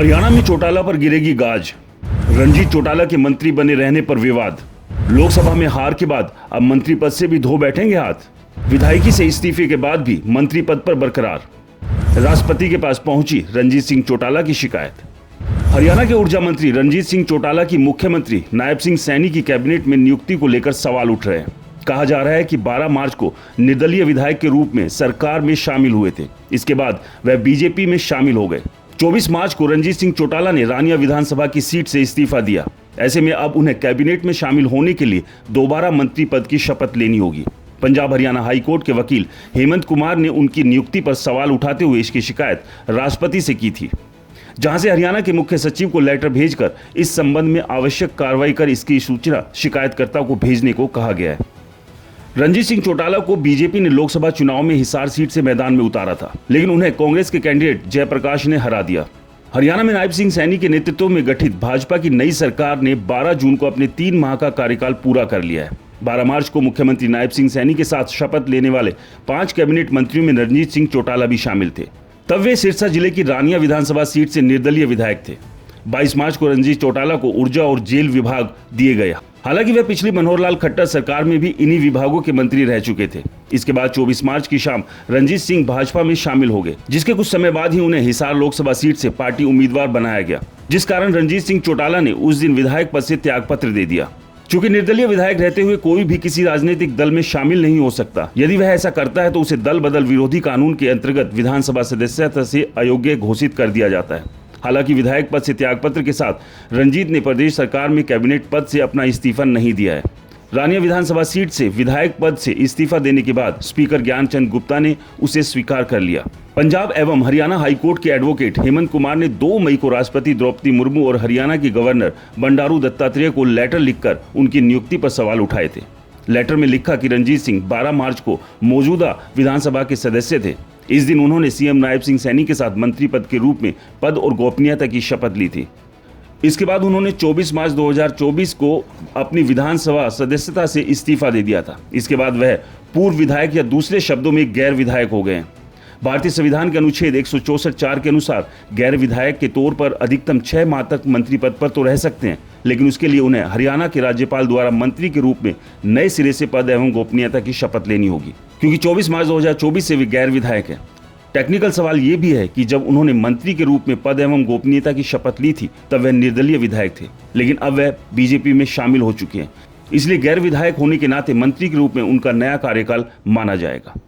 हरियाणा में चौटाला पर गिरेगी गाज। रणजीत चौटाला के मंत्री बने रहने पर विवाद। लोकसभा में हार के बाद अब मंत्री पद से भी धो बैठेंगे हाथ। विधायकी से इस्तीफे के बाद भी मंत्री पद पर बरकरार। राष्ट्रपति के पास पहुंची रणजीत सिंह चौटाला की शिकायत। हरियाणा के ऊर्जा मंत्री रणजीत सिंह चौटाला की मुख्यमंत्री नायब सिंह सैनी की कैबिनेट में नियुक्ति को लेकर सवाल उठ रहे हैं। कहा जा रहा है कि 12 मार्च को निर्दलीय विधायक के रूप में सरकार में शामिल हुए थे। इसके बाद वह बीजेपी में शामिल हो गए। 24 मार्च को रणजीत सिंह चौटाला ने रानिया विधानसभा की सीट से इस्तीफा दिया। ऐसे में अब उन्हें कैबिनेट में शामिल होने के लिए दोबारा मंत्री पद की शपथ लेनी होगी। पंजाब हरियाणा हाईकोर्ट के वकील हेमंत कुमार ने उनकी नियुक्ति पर सवाल उठाते हुए इसकी शिकायत राष्ट्रपति से की थी, जहां से हरियाणा के मुख्य सचिव को लेटर भेजकर इस संबंध में आवश्यक कार्रवाई कर इसकी सूचना शिकायतकर्ता को भेजने को कहा गया है। रणजीत सिंह चौटाला को बीजेपी ने लोकसभा चुनाव में हिसार सीट से मैदान में उतारा था, लेकिन उन्हें कांग्रेस के कैंडिडेट जयप्रकाश ने हरा दिया। हरियाणा में नायब सिंह सैनी के नेतृत्व में गठित भाजपा की नई सरकार ने 12 जून को अपने 3 माह का कार्यकाल पूरा कर लिया है। 12 मार्च को मुख्यमंत्री नायब सिंह सैनी के साथ शपथ लेने वाले 5 कैबिनेट मंत्रियों में रणजीत सिंह चौटाला भी शामिल थे। तब वे सिरसा जिले की रानिया विधानसभा सीट से निर्दलीय विधायक थे। 22 मार्च को रणजीत चौटाला को ऊर्जा और जेल विभाग दिए गए। हालांकि वे पिछली मनोहर लाल खट्टर सरकार में भी इन्हीं विभागों के मंत्री रह चुके थे। इसके बाद 24 मार्च की शाम रणजीत सिंह भाजपा में शामिल हो गए, जिसके कुछ समय बाद ही उन्हें हिसार लोकसभा सीट से पार्टी उम्मीदवार बनाया गया, जिस कारण रणजीत सिंह चौटाला ने उस दिन विधायक पद से त्यागपत्र दे दिया। चूंकि निर्दलीय विधायक रहते हुए कोई भी किसी राजनीतिक दल में शामिल नहीं हो सकता, यदि वह ऐसा करता है तो उसे दल बदल विरोधी कानून के अंतर्गत विधानसभा सदस्यता से अयोग्य घोषित कर दिया जाता है। हालांकि विधायक पद से त्यागपत्र के साथ रणजीत ने प्रदेश सरकार में कैबिनेट पद से अपना इस्तीफा नहीं दिया है। रानिया विधानसभा सीट से विधायक पद से इस्तीफा देने के बाद स्पीकर ज्ञानचंद गुप्ता ने उसे स्वीकार कर लिया। पंजाब एवं हरियाणा हाईकोर्ट के एडवोकेट हेमंत कुमार ने 2 मई को राष्ट्रपति द्रौपदी मुर्मू और हरियाणा की गवर्नर बंडारू दत्तात्रेय को लेटर लिखकर उनकी नियुक्ति पर सवाल उठाए थे। लेटर में लिखा कि रणजीत सिंह 12 मार्च को मौजूदा विधानसभा के सदस्य थे। इस दिन उन्होंने सीएम नायब सिंह सैनी के साथ मंत्री पद के रूप में पद और गोपनीयता की शपथ ली थी। इसके बाद उन्होंने 24 मार्च 2024 को अपनी विधानसभा सदस्यता से इस्तीफा दे दिया था। इसके बाद वह पूर्व विधायक या दूसरे शब्दों में गैर विधायक हो गए हैं। भारतीय संविधान के अनुच्छेद 164(4) के अनुसार गैर विधायक के तौर पर अधिकतम 6 माह तक मंत्री पद पर तो रह सकते हैं, लेकिन उसके लिए उन्हें हरियाणा के राज्यपाल द्वारा मंत्री के रूप में नए सिरे से पद एवं गोपनीयता की शपथ लेनी होगी, क्योंकि 24 मार्च 2024 से वे गैर विधायक हैं। टेक्निकल सवाल ये भी है कि जब उन्होंने मंत्री के रूप में पद एवं गोपनीयता की शपथ ली थी तब वह निर्दलीय विधायक थे, लेकिन अब वह बीजेपी में शामिल हो चुके हैं। इसलिए गैर विधायक होने के नाते मंत्री के रूप में उनका नया कार्यकाल माना जाएगा।